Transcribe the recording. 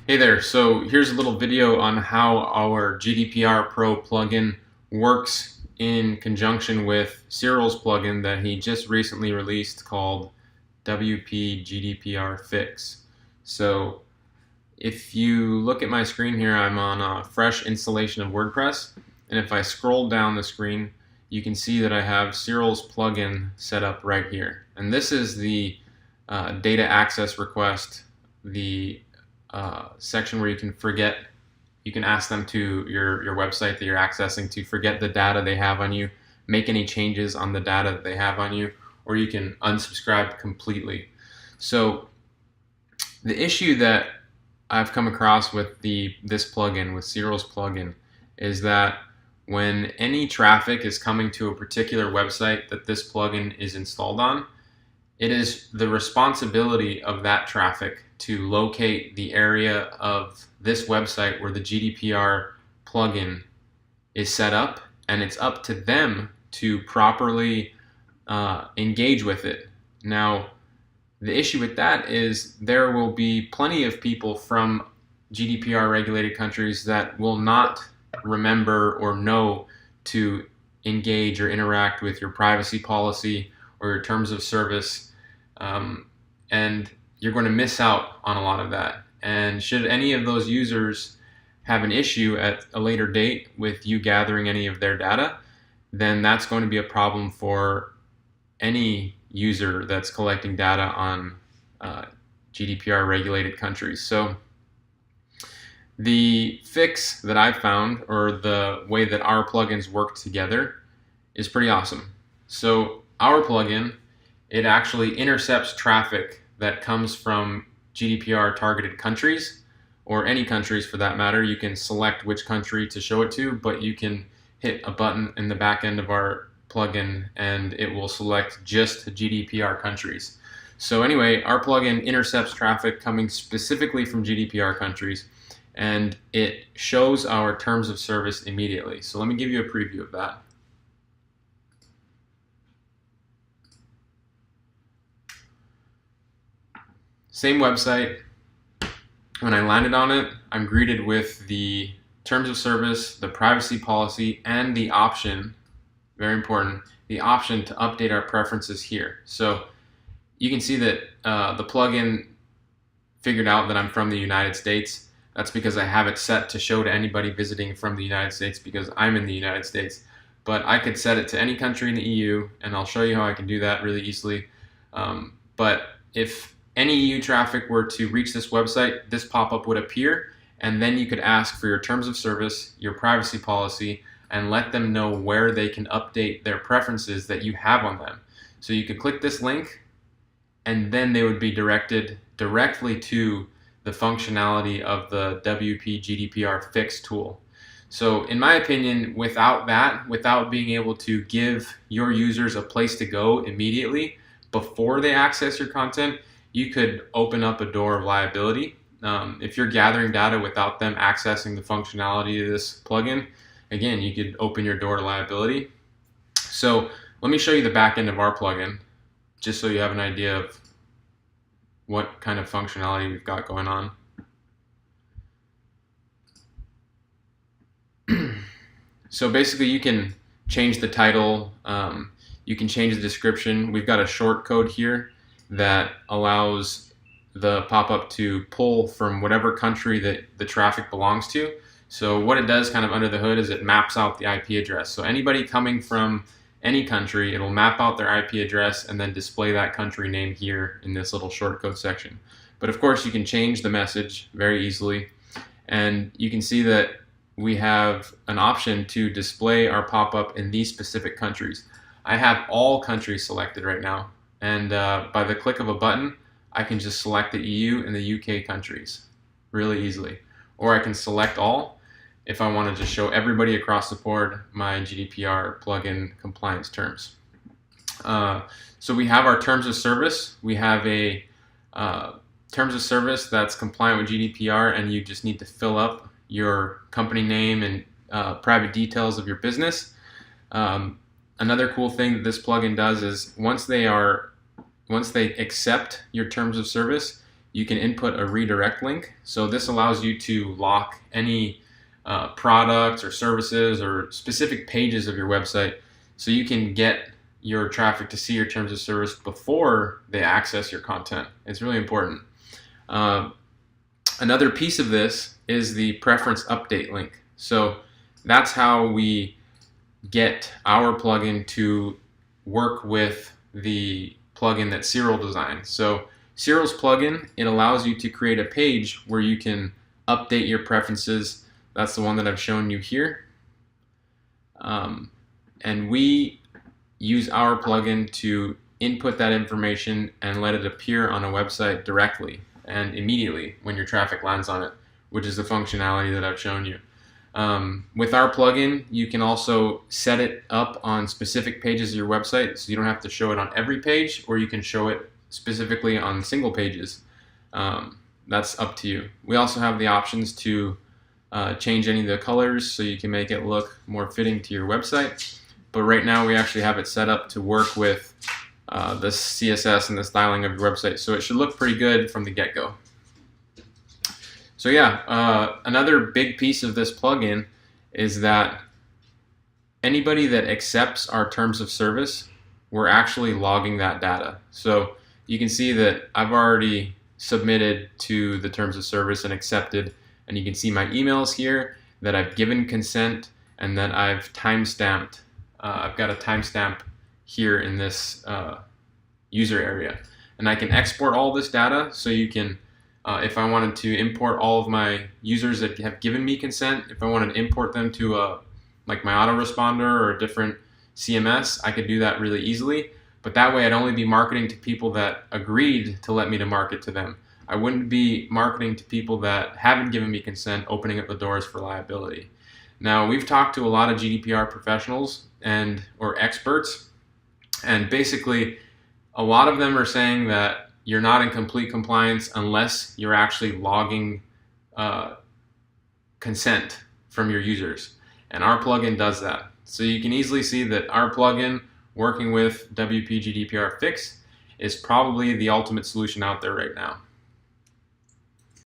Hey there, so here's a little video on how our GDPR Pro plugin works in conjunction with Cyril's plugin that he just recently released called WP GDPR Fix. So if you look at my screen here, I'm on a fresh installation of WordPress, and if I scroll down the screen, you can see that I have Cyril's plugin set up right here. And this is the data access request, the section where you can ask them to your website that you're accessing to forget the data they have on you, make any changes on the data that they have on you, or you can unsubscribe completely. So the issue that I've come across with this plugin, with Cyril's plugin, is that when any traffic is coming to a particular website that this plugin is installed on, it is the responsibility of that traffic to locate the area of this website where the GDPR plugin is set up, and it's up to them to properly engage with it. Now, the issue with that is there will be plenty of people from GDPR regulated countries that will not remember or know to engage or interact with your privacy policy or your terms of service, and you're going to miss out on a lot of that. And should any of those users have an issue at a later date with you gathering any of their data, then that's going to be a problem for any user that's collecting data on GDPR regulated countries. So the fix that I found, or the way that our plugins work together, is pretty awesome. So our plugin, it actually intercepts traffic that comes from GDPR targeted countries, or any countries for that matter. You can select which country to show it to, but you can hit a button in the back end of our plugin and it will select just GDPR countries. So anyway, our plugin intercepts traffic coming specifically from GDPR countries, and it shows our terms of service immediately. So let me give you a preview of that. Same website. When I landed on it, I'm greeted with the terms of service, the privacy policy, and the option, very important, the option to update our preferences here. So you can see that the plugin figured out that I'm from the United States. That's because I have it set to show to anybody visiting from the United States because I'm in the United States. But I could set it to any country in the EU, and I'll show you how I can do that really easily. But if any EU traffic were to reach this website, this pop-up would appear, and then you could ask for your terms of service, your privacy policy, and let them know where they can update their preferences that you have on them. So you could click this link, and then they would be directed directly to the functionality of the WP GDPR Fix tool. So in my opinion, without that, without being able to give your users a place to go immediately before they access your content, you could open up a door of liability. If you're gathering data without them accessing the functionality of this plugin, again, you could open your door to liability. So let me show you the back end of our plugin, just so you have an idea of what kind of functionality we've got going on. So basically you can change the title, you can change the description. We've got a short code here that allows the pop-up to pull from whatever country that the traffic belongs to. So what it does kind of under the hood is it maps out the IP address. So anybody coming from any country, it'll map out their IP address and then display that country name here in this little shortcode section. But of course you can change the message very easily, and you can see that we have an option to display our pop-up in these specific countries. I have all countries selected right now, and by the click of a button I can just select the EU and the UK countries really easily. Or I can select all if I want to just show everybody across the board my GDPR plugin compliance terms. So we have our terms of service. We have a terms of service that's compliant with GDPR, and you just need to fill up your company name and private details of your business. Another cool thing that this plugin does is once they accept your terms of service, you can input a redirect link. So this allows you to lock any products or services or specific pages of your website, so you can get your traffic to see your terms of service before they access your content. It's really important. Another piece of this is the preference update link. So that's how we get our plugin to work with the plugin that Cyril designed. So Cyril's plugin, it allows you to create a page where you can update your preferences. That's the one that I've shown you here. And we use our plugin to input that information and let it appear on a website directly and immediately when your traffic lands on it, which is the functionality that I've shown you. With our plugin, you can also set it up on specific pages of your website, so you don't have to show it on every page, or you can show it specifically on single pages. That's up to you. We also have the options to change any of the colors so you can make it look more fitting to your website. But right now we actually have it set up to work with the CSS and the styling of your website, so it should look pretty good from the get-go. So yeah, another big piece of this plugin is that anybody that accepts our terms of service, we're actually logging that data. So you can see that I've already submitted to the terms of service and accepted, and you can see my emails here, that I've given consent, and that I've time-stamped. I've got a timestamp here in this user area. And I can export all this data, so you can, if I wanted to import all of my users that have given me consent, if I wanted to import them to like my autoresponder or a different CMS, I could do that really easily. But that way I'd only be marketing to people that agreed to let me to market to them. I wouldn't be marketing to people that haven't given me consent, opening up the doors for liability. Now, we've talked to a lot of GDPR professionals or experts, and basically a lot of them are saying that you're not in complete compliance unless you're actually logging consent from your users. And our plugin does that. So you can easily see that our plugin working with WP GDPR Fix is probably the ultimate solution out there right now.